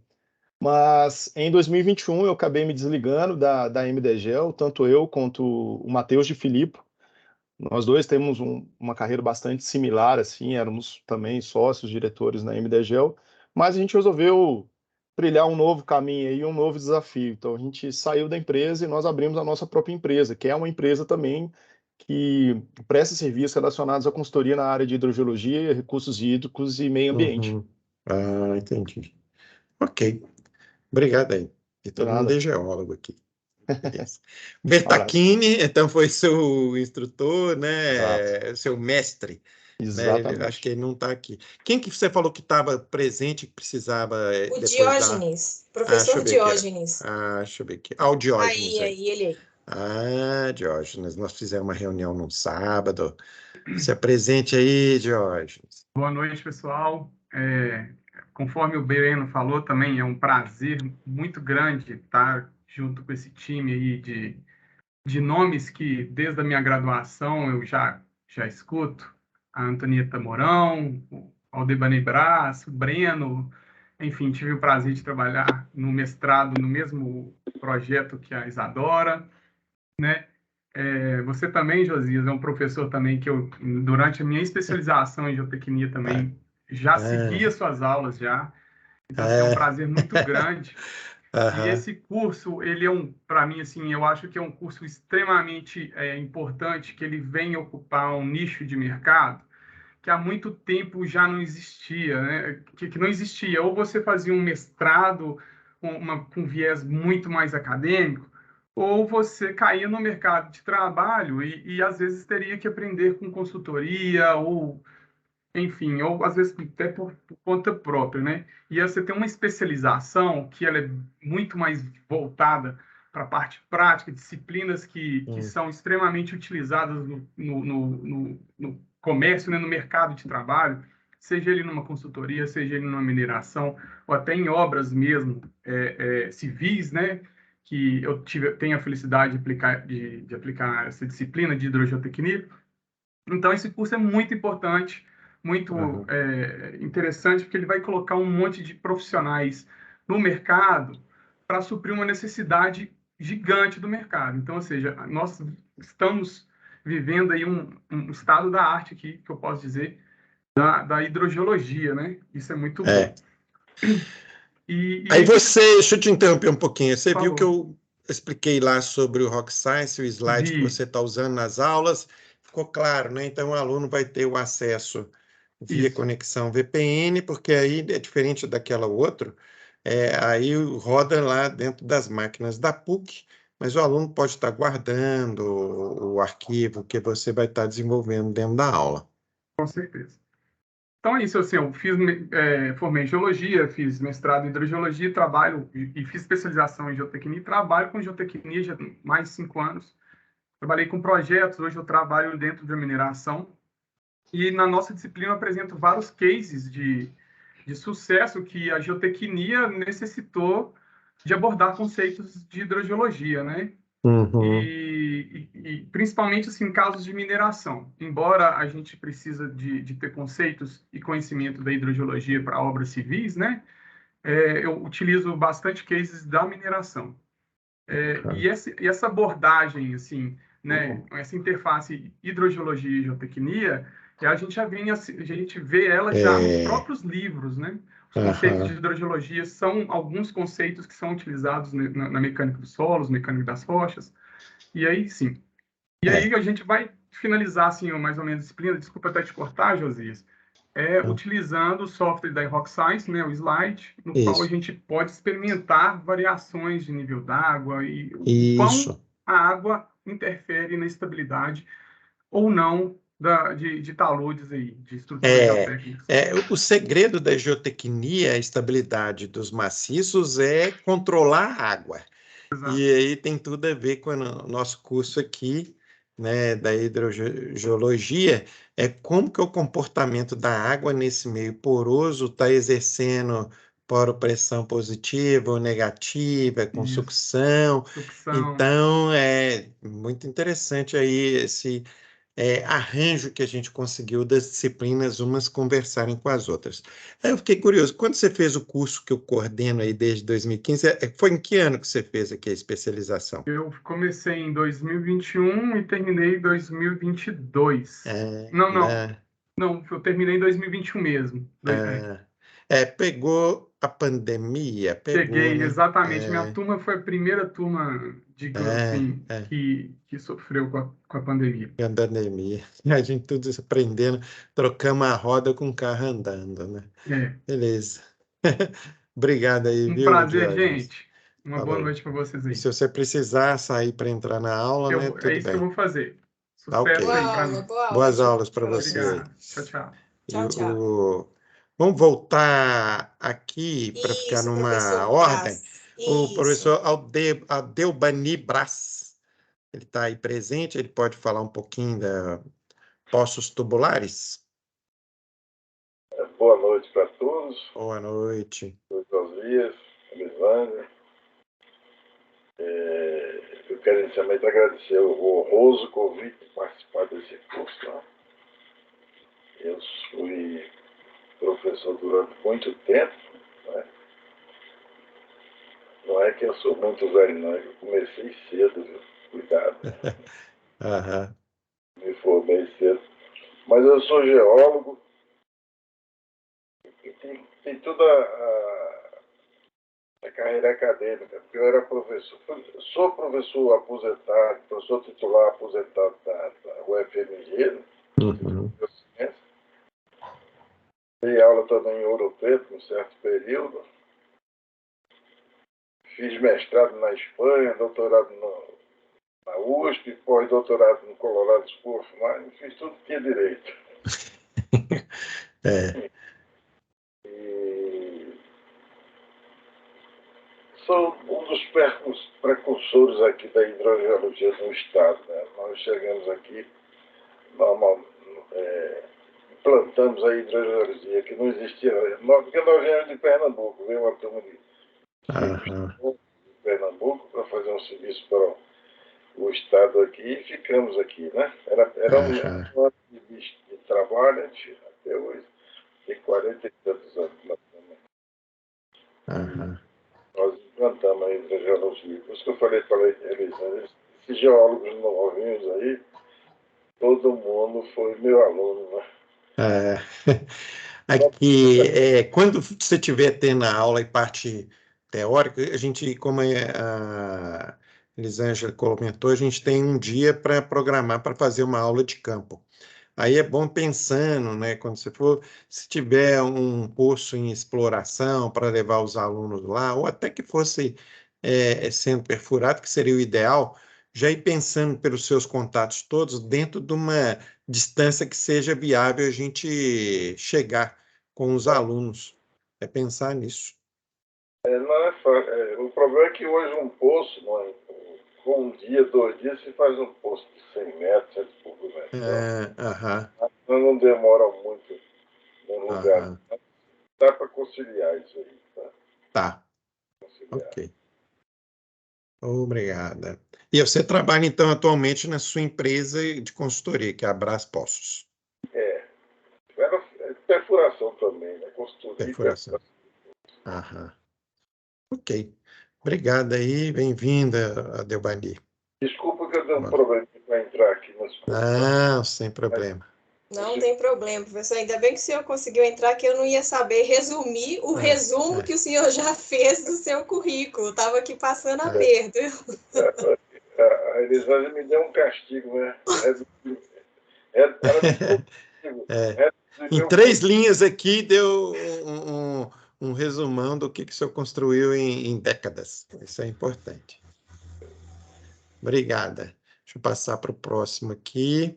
Mas em 2021 eu acabei me desligando da MDGEL, tanto eu quanto o Matheus de Filippo. Nós dois temos uma carreira bastante similar, assim, éramos também sócios, diretores na MDGEL, mas a gente resolveu trilhar um novo caminho e um novo desafio. Então a gente saiu da empresa e nós abrimos a nossa própria empresa, que é uma empresa também que presta serviços relacionados à consultoria na área de hidrogeologia, recursos hídricos e meio ambiente. Entendi. Ok, obrigado aí. E todo mundo é geólogo aqui. Bertacchini, então foi seu instrutor, né? Seu mestre. Exatamente. Né? Acho que ele não está aqui. Quem que você falou que estava presente, que precisava O depois Diógenes, professor Diógenes. Deixa eu ver aqui. O Diógenes. Ele aí. Diógenes, nós fizemos uma reunião num sábado. Se apresente aí, Diógenes. Boa noite, pessoal. Conforme o Breno falou, também é um prazer muito grande estar junto com esse time aí de nomes que, desde a minha graduação, eu já escuto. A Antonieta Mourão, o Aldebanei Brás, o Breno, enfim, tive o prazer de trabalhar no mestrado no mesmo projeto que a Isadora, né? Você também, Josias, é um professor também que eu, durante a minha especialização em geotecnia também, já seguia suas aulas já. Então, assim, é um prazer muito grande. E esse curso, ele é para mim, assim, eu acho que é um curso extremamente importante, que ele vem ocupar um nicho de mercado que há muito tempo já não existia, né? Que não existia. Ou você fazia um mestrado com viés muito mais acadêmico, ou você caía no mercado de trabalho e às vezes teria que aprender com consultoria ou enfim, ou às vezes até por conta própria, né? E aí você tem uma especialização que ela é muito mais voltada para a parte prática, disciplinas que são extremamente utilizadas no comércio, né, no mercado de trabalho, seja ele numa consultoria, seja ele numa mineração, ou até em obras mesmo, civis, né? Que eu tenho a felicidade de aplicar essa disciplina de hidrogeotecnia. Então, esse curso é muito importante, muito interessante, porque ele vai colocar um monte de profissionais no mercado para suprir uma necessidade gigante do mercado. Então, ou seja, nós estamos vivendo aí um estado da arte aqui, que eu posso dizer, da hidrogeologia, né? Isso é muito bom. Aí deixa eu te interromper um pouquinho. Você viu que Falou. eu expliquei lá sobre o Rock Science, o slide que você está usando nas aulas, ficou claro, né? Então o aluno vai ter o acesso via conexão VPN, porque aí é diferente daquela outra, aí roda lá dentro das máquinas da PUC, mas o aluno pode estar guardando o arquivo que você vai estar desenvolvendo dentro da aula. Com certeza. Então é isso, assim, eu formei em geologia, fiz mestrado em hidrogeologia, trabalho e fiz especialização em geotecnia, trabalho com geotecnia já há mais de 5 anos. Trabalhei com projetos, hoje eu trabalho dentro da mineração. E na nossa disciplina eu apresento vários cases de sucesso que a geotecnia necessitou de abordar conceitos de hidrogeologia, né? E principalmente assim, em casos de mineração. Embora a gente precisa de ter conceitos e conhecimento da hidrogeologia para obras civis, né? Eu utilizo bastante cases da mineração. E essa abordagem, assim, né? Essa interface hidrogeologia e geotecnia, a gente vê ela já nos próprios livros, né? Os conceitos de hidrogeologia são alguns conceitos que são utilizados na mecânica dos solos, mecânica das rochas. E aí, sim. E aí a gente vai finalizar, assim, mais ou menos a disciplina, desculpa até te cortar, Josias, utilizando o software da Rock Science, né, o Slide, no qual a gente pode experimentar variações de nível d'água e o quão a água interfere na estabilidade ou não de taludes aí, de estruturas geotécnicas. O segredo da geotecnia, a estabilidade dos maciços, é controlar a água. Exato. E aí tem tudo a ver com o nosso curso aqui, né, da hidrogeologia, como que o comportamento da água nesse meio poroso está exercendo poropressão positiva ou negativa, com sucção. Então, é muito interessante aí esse arranjo que a gente conseguiu das disciplinas umas conversarem com as outras. Aí eu fiquei curioso, quando você fez o curso que eu coordeno aí desde 2015, foi em que ano que você fez aqui a especialização? Eu comecei em 2021 e terminei em 2022. Não, eu terminei em 2021 mesmo. Pegou a pandemia? Peguei, né? Exatamente. Minha turma foi a primeira turma, digamos assim, que sofreu com a pandemia. A pandemia. A gente tudo aprendendo, trocamos a roda com o carro andando, né? Beleza. Obrigado aí, viu, prazer, Diógenes? gente. Uma boa noite para vocês aí. E se você precisar sair para entrar na aula, né? Tudo bem. É isso que eu vou fazer. Sucesso okay. aí para mim. Boas aulas para você. Obrigado. Tchau. Tchau. Vamos voltar aqui para ficar numa ordem. O professor Adelbani Brás, ele está aí presente, ele pode falar um pouquinho da poços tubulares? Boa noite para todos. Boa noite. Josias, Elisânia. Eu quero inicialmente agradecer o honroso convite de participar desse curso. Né? Eu fui professor durante muito tempo. Né? Não é que eu sou muito velho, não, é que eu comecei cedo, viu? Cuidado. Me formei cedo. Mas eu sou geólogo e tem toda a carreira acadêmica, porque eu era professor, sou professor aposentado, professor titular aposentado da UFMG, Dei aula também em Ouro Preto, num certo período. Fiz mestrado na Espanha, doutorado na USP, pós-doutorado no Colorado School of Mines, fiz tudo que tinha direito. É. E sou um dos precursores aqui da hidrogeologia no estado, né? Nós chegamos aqui, implantamos a hidrogeologia, que não existia, porque nós viemos de Pernambuco, veio uma turma de Pernambuco para fazer um serviço para o estado aqui e ficamos aqui, né? Era um ano de trabalho, até hoje, tem 40 e tantos anos. Nós implantamos a hidrogeologia. Por isso que eu falei para eles, esses geólogos novinhos aí, todo mundo foi meu aluno, né? Aqui, quando você estiver tendo a aula e parte teórica, a gente, como a Elisângela comentou, a gente tem um dia para programar para fazer uma aula de campo. Aí é bom pensando, né, quando você for, se tiver um curso em exploração para levar os alunos lá, ou até que fosse sendo perfurado, que seria o ideal, já ir pensando pelos seus contatos todos dentro de uma distância que seja viável a gente chegar com os alunos. É pensar nisso. Não é fácil. O problema é que hoje um poço, com um dia, 2 dias, se faz um poço de 100 metros, 100 e poucos metros. Não demora muito num lugar. Dá para conciliar isso aí. Tá. Ok. Obrigada. E você trabalha, então, atualmente na sua empresa de consultoria, que é a Brás Poços. Era perfuração também, né? Consultoria. Perfuração. Ok. Obrigada aí, bem-vinda, Adelbani. Desculpa que eu dei um problema para entrar aqui nas coisas. Não, sem problema. Não tem problema, professor. Ainda bem que o senhor conseguiu entrar, que eu não ia saber resumir o resumo que o senhor já fez do seu currículo. Estava aqui passando aperto. A Elisângela me deu um castigo, né? Em 3 linhas aqui deu um resumão do que o senhor construiu em décadas. Isso é importante. Obrigada. Deixa eu passar para o próximo aqui.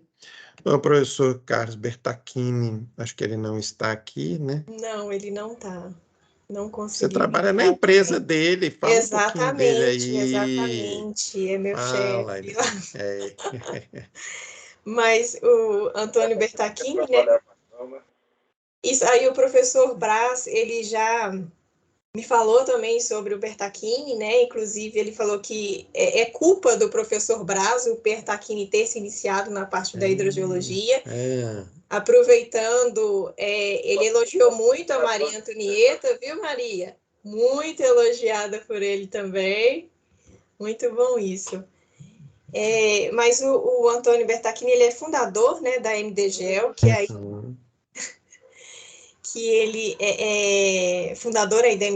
O professor Carlos Bertacchini, acho que ele não está aqui, né? Não, ele não está. Não conseguiu. Você trabalha na empresa dele, fala um pouquinho dele aí. Exatamente, é meu chefe. Mas Mas o Antônio Bertacchini, né? Isso aí, o professor Brás, ele já me falou também sobre o Bertacchini, né? Inclusive, ele falou que é culpa do professor Brás o Bertacchini ter se iniciado na parte da hidrogeologia. Aproveitando, ele elogiou muito a Maria Antonieta, viu, Maria? Muito elogiada por ele também. Muito bom isso. Mas o Antônio Bertacchini, ele é fundador, né, da MDGEL, que ele é fundador aí da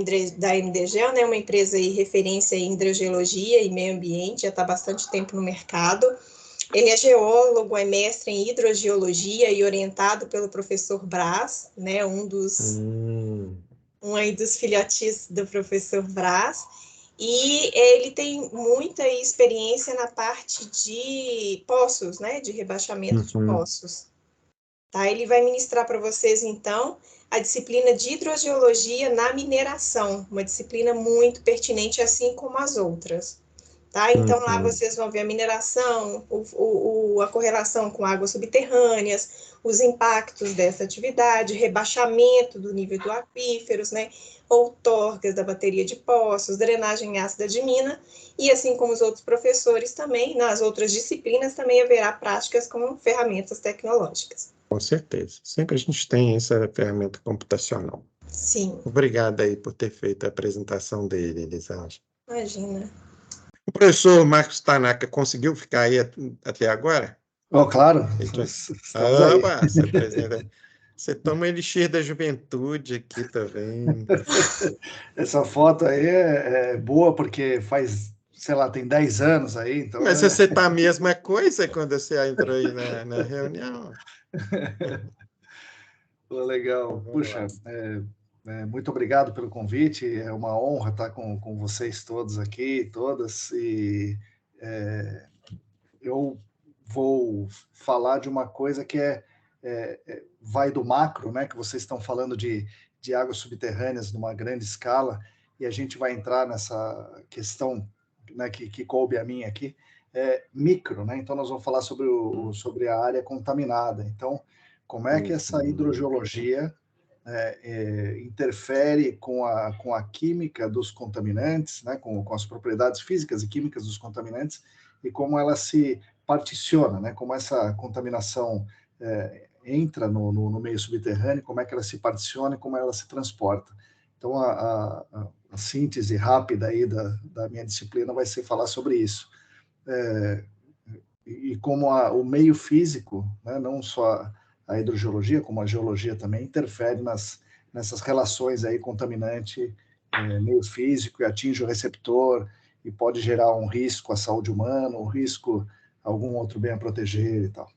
MDGEL, né, uma empresa aí, referência em hidrogeologia e meio ambiente, já está há bastante tempo no mercado. Ele é geólogo, é mestre em hidrogeologia e orientado pelo professor Brás, né, um aí dos filhotes do professor Brás, e ele tem muita experiência na parte de poços, né, de rebaixamento de poços. Tá? Ele vai ministrar para vocês, então, a disciplina de hidrogeologia na mineração, uma disciplina muito pertinente, assim como as outras. Tá? Então, lá vocês vão ver a mineração, a correlação com águas subterrâneas, os impactos dessa atividade, rebaixamento do nível do aquíferos, né? Outorgas da bateria de poços, drenagem ácida de mina, e assim como os outros professores também, nas outras disciplinas também haverá práticas com ferramentas tecnológicas. Com certeza. Sempre a gente tem essa ferramenta computacional. Sim. Obrigado aí por ter feito a apresentação dele, Elisângela. Imagina. O professor Marcos Tanaka conseguiu ficar aí até agora? Claro. Estamos aí. Você toma elixir da juventude aqui, tá vendo? Essa foto aí é boa porque faz, sei lá, tem 10 anos aí. Então Mas você tá a mesma coisa quando você entrou aí na reunião. Legal. Puxa, muito obrigado pelo convite. É uma honra estar com vocês todos aqui, todas. E eu vou falar de uma coisa que é vai do macro, né, que vocês estão falando de águas subterrâneas numa grande escala, e a gente vai entrar nessa questão, né, que coube a mim aqui, micro, né? Então nós vamos falar sobre a área contaminada. Então, como é que essa hidrogeologia interfere com a química dos contaminantes, né, com as propriedades físicas e químicas dos contaminantes, e como ela se particiona, né, como essa contaminação entra no meio subterrâneo, como é que ela se particiona e como ela se transporta. Então, a síntese rápida aí da minha disciplina vai ser falar sobre isso. E como o meio físico, né, não só a hidrogeologia, como a geologia também, interfere nessas relações aí contaminante, meio físico, e atinge o receptor, e pode gerar um risco à saúde humana, um risco a algum outro bem a proteger e tal.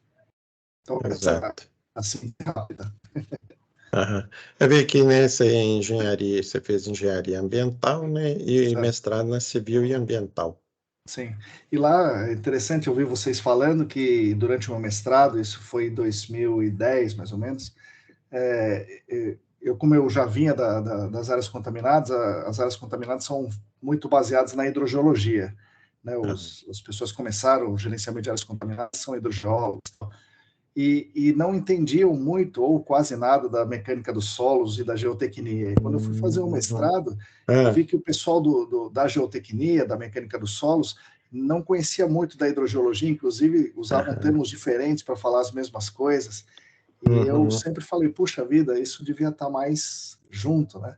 Então, Exato. Assim, rápida. Uhum. Eu vi que nessa engenharia, você fez engenharia ambiental, né, e mestrado na civil e ambiental. Sim. E lá é interessante ouvir vocês falando que durante o meu mestrado, isso foi em 2010, mais ou menos, como eu já vinha das áreas contaminadas, as áreas contaminadas são muito baseadas na hidrogeologia, né? As pessoas começaram o gerenciamento de áreas contaminadas, são hidrogeólogos, e não entendiam muito ou quase nada da mecânica dos solos e da geotecnia. E quando eu fui fazer um mestrado, eu vi que o pessoal da geotecnia, da mecânica dos solos, não conhecia muito da hidrogeologia, inclusive usavam termos diferentes para falar as mesmas coisas. E eu sempre falei, puxa vida, isso devia estar mais junto, né?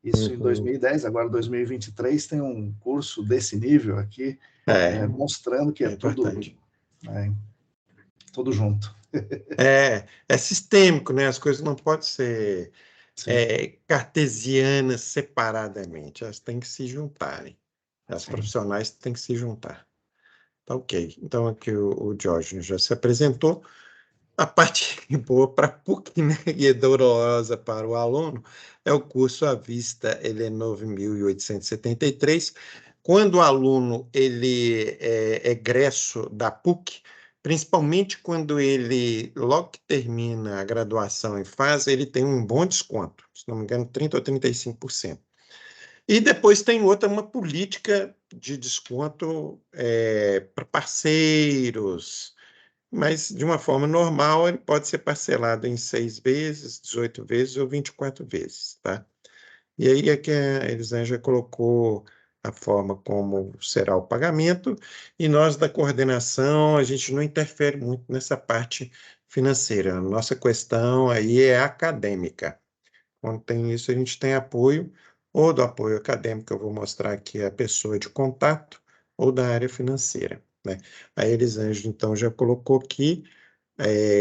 Isso em 2010, agora 2023 tem um curso desse nível aqui, mostrando que é tudo junto. É sistêmico, né? As coisas não podem ser cartesianas separadamente, elas têm que se juntarem. As profissionais têm que se juntar. Tá ok. Então, aqui o Jorge já se apresentou. A parte boa para a PUC, né, e é dolorosa para o aluno, é o curso à vista, ele é 9.873. Quando o aluno ele é egresso da PUC, principalmente quando ele, logo que termina a graduação e faz, ele tem um bom desconto, se não me engano, 30% ou 35%. E depois tem uma política de desconto para parceiros, mas de uma forma normal ele pode ser parcelado em 6 vezes, 18 vezes ou 24 vezes, tá? E aí é que a Elisângela colocou a forma como será o pagamento, e nós da coordenação, a gente não interfere muito nessa parte financeira. A nossa questão aí é acadêmica. Quando tem isso, a gente tem apoio, ou do apoio acadêmico, eu vou mostrar aqui a pessoa de contato, ou da área financeira, né? A Elisângela, então, já colocou aqui,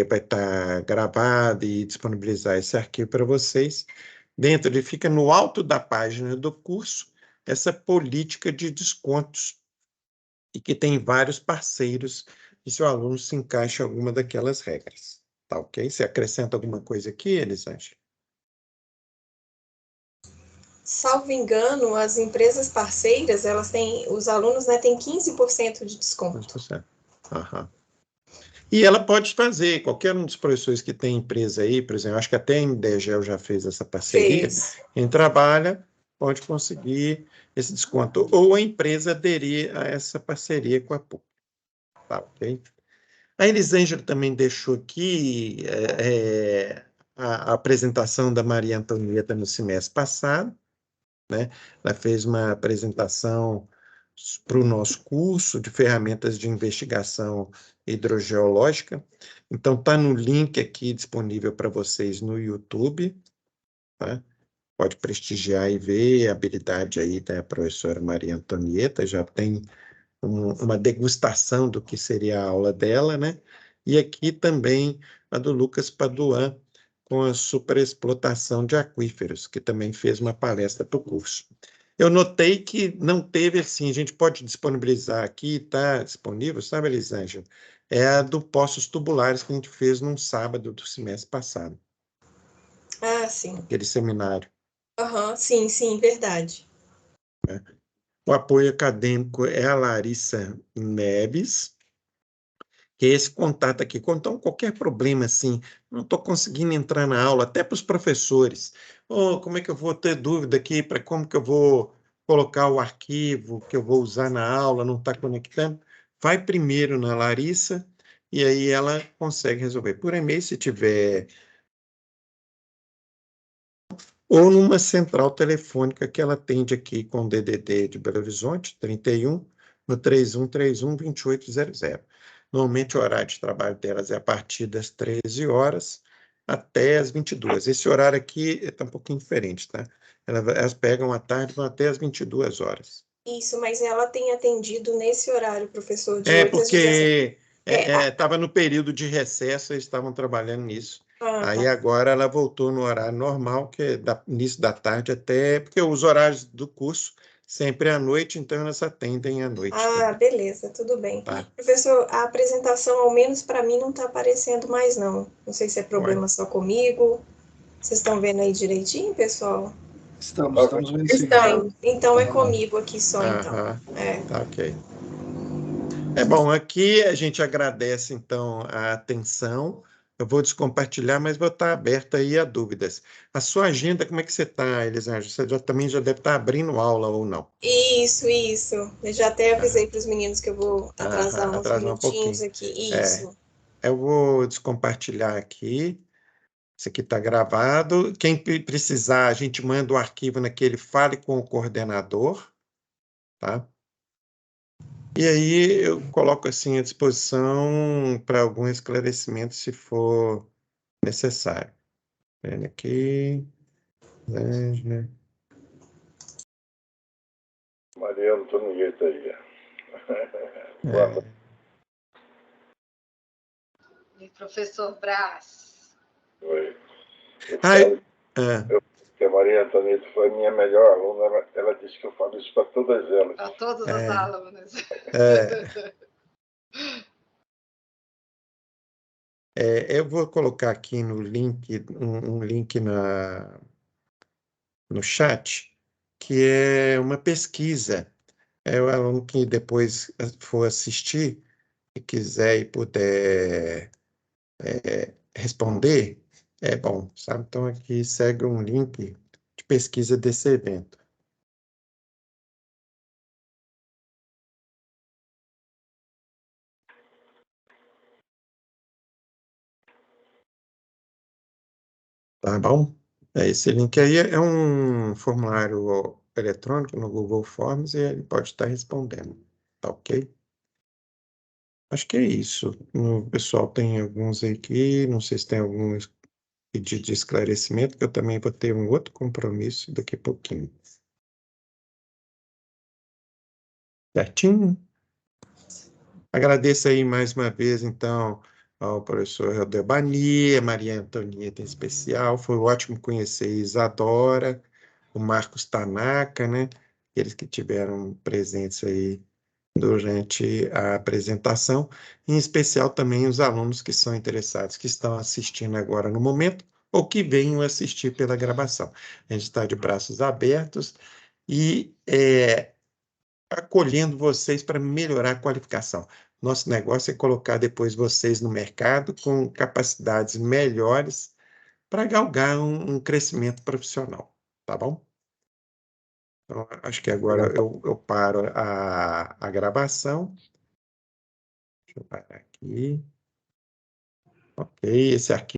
vai estar gravado e disponibilizar esse arquivo para vocês. Dentro, ele fica no alto da página do curso, essa política de descontos, e que tem vários parceiros, e se o aluno se encaixa em alguma daquelas regras. Tá ok? Você acrescenta alguma coisa aqui, Elisângela? Salvo engano, as empresas parceiras, elas têm, os alunos, né, têm 15% de desconto. 15%. Aham. E ela pode fazer, qualquer um dos professores que tem empresa aí, por exemplo, acho que até a Indegel já fez essa parceria, quem trabalha pode conseguir esse desconto, ou a empresa aderir a essa parceria com a PUC. Tá, ok? A Elisângela também deixou aqui a apresentação da Maria Antonieta no semestre passado, né? Ela fez uma apresentação para o nosso curso de ferramentas de investigação hidrogeológica. Então, está no link aqui disponível para vocês no YouTube, tá? Pode prestigiar e ver a habilidade aí da professora Maria Antonieta, já tem uma degustação do que seria a aula dela, né? E aqui também a do Lucas Paduan, com a superexplotação de aquíferos, que também fez uma palestra para o curso. Eu notei que não teve assim, a gente pode disponibilizar aqui, está disponível, sabe, Elisângela? É a do Poços Tubulares que a gente fez num sábado do semestre passado. Ah, sim. Aquele seminário. Sim, verdade. O apoio acadêmico é a Larissa Neves, que é esse contato aqui. Então, qualquer problema assim, não estou conseguindo entrar na aula, até para os professores. Como é que eu vou ter dúvida aqui para como que eu vou colocar o arquivo que eu vou usar na aula, não está conectando? Vai primeiro na Larissa e aí ela consegue resolver. Por e-mail, se tiver... ou numa central telefônica que ela atende aqui com o DDD de Belo Horizonte, 31, no 3131-2800. Normalmente o horário de trabalho delas é a partir das 13 horas até as 22. Esse horário aqui está um pouquinho diferente, tá? Elas pegam à tarde e vão até as 22 horas. Isso, mas ela tem atendido nesse horário, professor, de 8 às 17. Porque estava no período de recesso, eles estavam trabalhando nisso. Aí Tá. agora ela voltou no horário normal, que é início da tarde até... Porque os horários do curso sempre é à noite, então elas atendem à noite também. Beleza, tudo bem. Tá. Professor, a apresentação, ao menos para mim, não está aparecendo mais, não. Não sei se é problema só comigo. Vocês estão vendo aí direitinho, pessoal? Estamos vendo sim. Então é comigo aqui só, então. Tá, ok. Bom, aqui a gente agradece, então, a atenção. Eu vou descompartilhar, mas vou estar aberta aí a dúvidas. A sua agenda, como é que você está, Elisângela? Você também já deve estar abrindo aula ou não? Isso. Eu já até avisei para os meninos que eu vou atrasar uns minutinhos um aqui. Isso. Eu vou descompartilhar aqui. Isso aqui está gravado. Quem precisar, a gente manda o arquivo naquele Fale com o Coordenador, tá? E aí eu coloco assim à disposição para algum esclarecimento, se for necessário. Vendo aqui. Né? Maria Antonieta aí. Boa noite. E professor Brás. Oi. A Maria Antonieta foi minha melhor aluna, ela disse que eu falo isso para todas elas. Para todas as alunas. Eu vou colocar aqui no link, um link no chat, que é uma pesquisa. O aluno que depois for assistir e quiser e puder responder, é bom, sabe? Então, aqui segue um link de pesquisa desse evento. Tá bom? Esse link aí é um formulário eletrônico no Google Forms e ele pode estar respondendo, tá ok? Acho que é isso. O pessoal tem alguns aqui, não sei se tem algum pedido de esclarecimento, que eu também vou ter um outro compromisso daqui a pouquinho. Certinho? Agradeço aí mais uma vez, então, ao professor Eldebani, a Maria Antonieta em especial. Foi ótimo conhecer a Isadora, o Marcos Tanaka, né? Eles que tiveram presentes aí durante a apresentação, em especial também os alunos que são interessados, que estão assistindo agora no momento, ou que venham assistir pela gravação. A gente está de braços abertos e acolhendo vocês para melhorar a qualificação. Nosso negócio é colocar depois vocês no mercado com capacidades melhores para galgar um crescimento profissional, tá bom? Então, acho que agora eu paro a gravação. Deixa eu parar aqui. Ok, esse arquivo